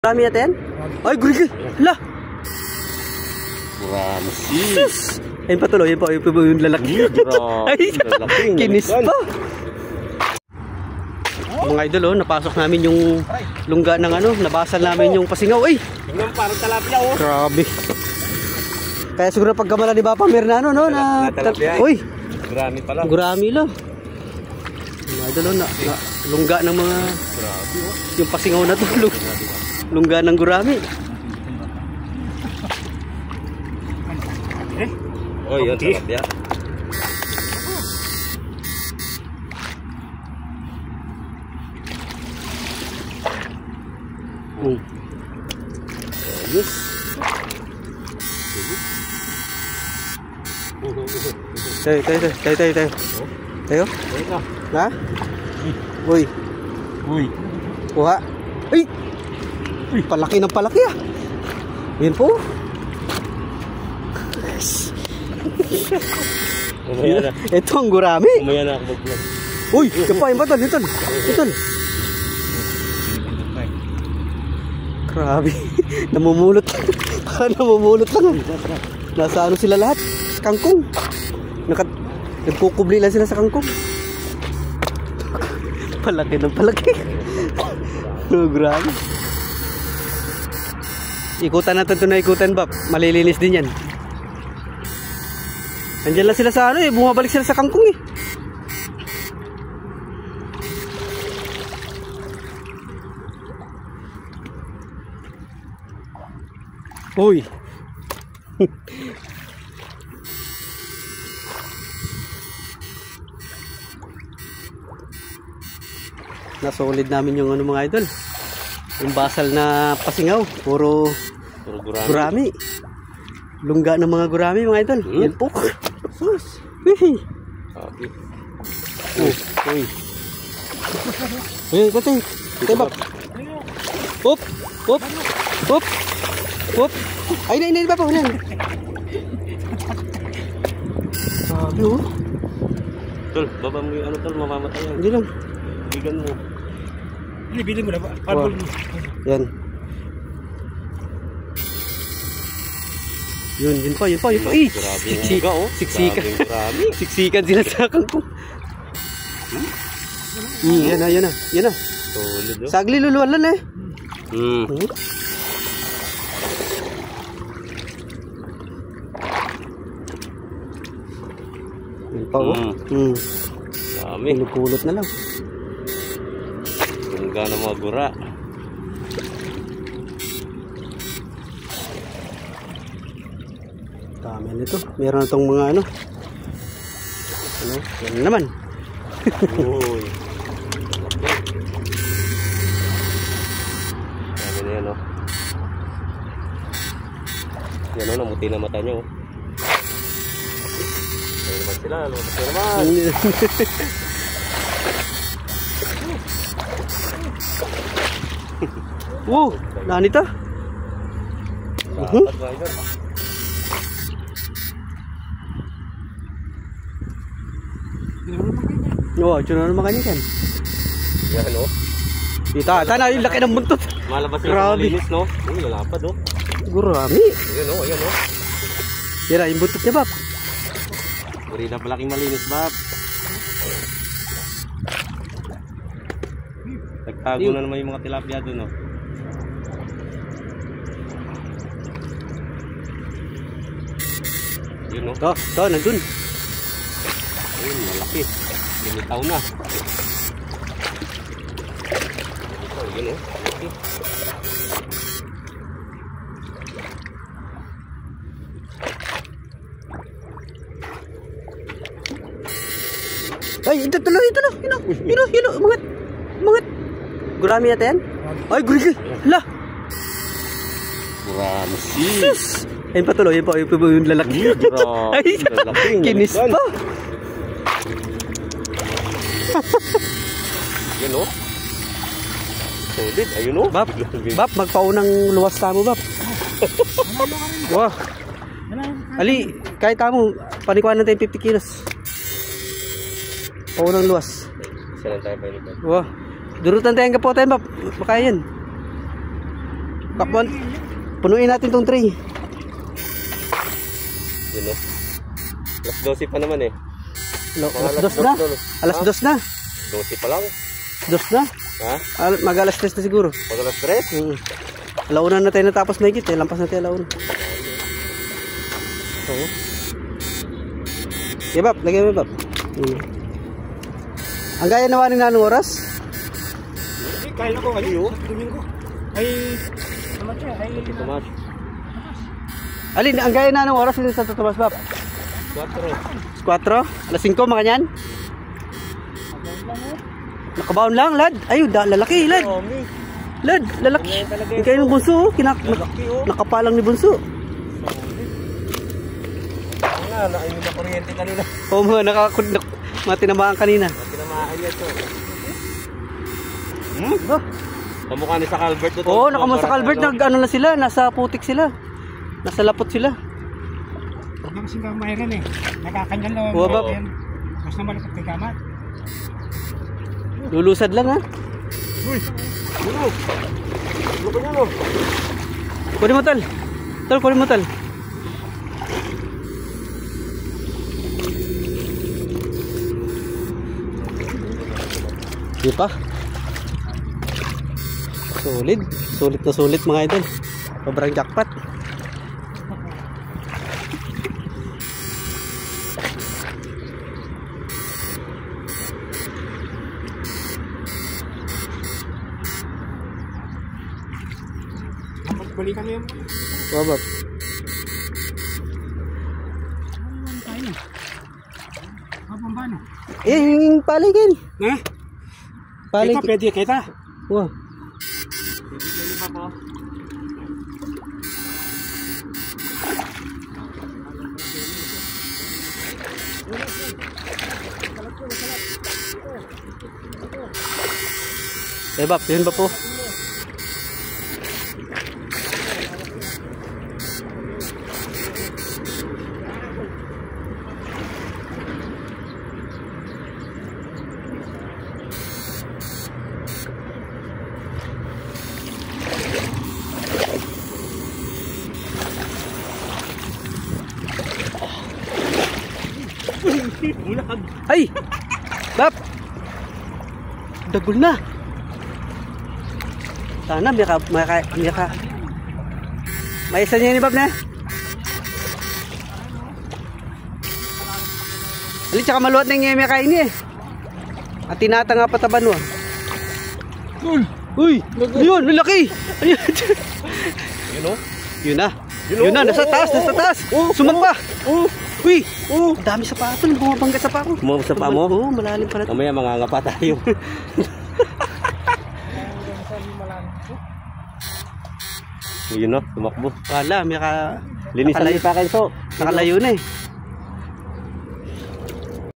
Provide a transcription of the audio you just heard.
Marami natin? Ay, gurigil! Hala! Marami si! Sus! Ayun pa tuloy, ayun pa yung lalaki. Ay, kinis pa! Mga idol, napasok namin yung lungga ng nabasal namin yung pasingaw. Ay! Tingnan parang talapia, oh! Grabe! Kaya siguro pagkamala ni Bapa Mernano, no? Na talapia. Uy! Gurami pala. Gurami lang. Mga idol, lungga ng mga... Grabe, oh! Yung pasingaw na to, lungga ng gurami. Oh, yun, talapia. Yes. Tayo. Tayo? Ha? Uy. Uy. Kuha. Ay! Uy, palaki ng palaki ah. Yan po. Ito ang gurami. Umaya na ako mag-vlog. Uy, kapain ba ito? Ito. Grabe. Namumulot. Namumulot lang. Nasa sila lahat? Sa kangkong. Nagkukubli lang sila sa kangkong. Palaki ng palaki. Oh, grabe. Ikutan natin ito na ikutan, Bap. Malilinis din yan. Andiyan lang sila sa bumabalik sila sa kangkong eh. Uy. Nasolid namin yung mga idol. Yung basal na pasingaw, puro gurami. Lungga ng mga gurami mga idol. Yan po. Sus. Uy. Uy. Uy, patay. Tebak. Hop. Hop. Hop. Hop. Ay, na ba po? Sabi oh. Tol, baba mo yung tol, mamamatay yan. Hindi lang. Bigan mo. Bili mo na ba? Yan. Yun pa. Eh, grabe oh. Siksikan. Grabe. Siksikan sila sa kangkong. Yan na. Solid oh. Sagli luluan lang eh. Yan pa oh. Dami. Kulot na lang. Lungga ng mga gura. Dami nito. Meron itong mga yan naman. Uy. Dami na yan oh. Yan oh, namuti na mata nyo oh. Ayun naman sila, lumabas na naman. Wow, nanita. Dapat ba idol? Oo, tuna naman kanyan kan. Yan oh. Kita, yung laki ng buntot. Malabas yung malinis no? Uy, lalapad oh. Gurami. Ayan oh, ayan oh. Yan yung buntot niya, Bap. Uri na palaking malinis, Bap. Nagtago na naman yung mga tilapia doon oh. Yun oh. Ito, nandun. Ayun, malaki. Lumitaw na. Ito, yun oh. Malaki. Ay, ito tuloy. Mga gurami natin? Ay, gurigil. Hala! Gurami si! Sus! Ayun pa tuloy, ayun pa yung lalaki. Ay, kinis pa! Yan o. Solid. Ayun o. Bap, magpaunang luwas tamo, Bap. Wah. Ali, kahit tamo, panikuan natin 50 kilos. Paunang luwas. Isa lang tayo pa yun. Wah. Durutan tayo ang kapote, Bap. Baka yan. Takbuhan. Punuin natin tong tray. Yun o. Alas 12 pa naman eh. Alas 2 na. Alas 2 na. 12 pa lang. 2 na. Ha? Mag-alas 3 na siguro. Pag alas 3? Alauna na tayo natapos na higit eh. Lampas na tayo alauna. Oo. Okay, Bab. Lagyan mo, Bab. Ang gaya naman ng anong oras? Kain ako ngayon. Domingo. Ay, naman siya. Ay, Tomas. Alin, ang gaya na anong oras din sa Tomas, Bab? 4. 4? Alas 5, mga kanyan? Nakabaon lang, lad. Ayun, lalaki, lad. Lad, lalaki. Yung kayo ng bunso, nakapalang ni bunso. Ayun na kuryente kanina. Oo mga, matinamaan kanina. Tinamaan niya ito. Oh. Kamukha ni sa Calvert ito. Oo, nakamasa sa Calvert, ano na sila, nasa putik sila. Nasa lapot sila. huwag na kasing kamahiran eh. Nakakanyan lang. Oo, Bab. Mas na malapit kay kamat. Lulusad lang, ha? Uy! Ano? Ano ka niya, no? Kunin mo, Tal. Tal, kunin mo, Tal. Di pa. Solid. Sulit na sulit, mga idol. Sobrang jackpot. Balikan niyo yung Babab. kain na. Habang ba na? Yung paligin. Ha? Kita, pwede kita. Wow. Bab, yun ba po? Ay! Bab! Dagol na! Sana may isa niya ni Bab na. Alin, tsaka maluwat na yung may kain eh. At tinata nga pataban mo. Uy! Yun! Laki! Yun o? Yun na! Yun na! Nasa taas! Nasa taas! Sumampa! Uy! Ang dami sa pato! Bumabangga sa pa ko! Bumabangga sa pa mo? Oo, malalim pala. Mamaya mangangapa tayo. Yun o, tumakbo. Wala, may linisan niyo pa kayo. nakalayo na eh.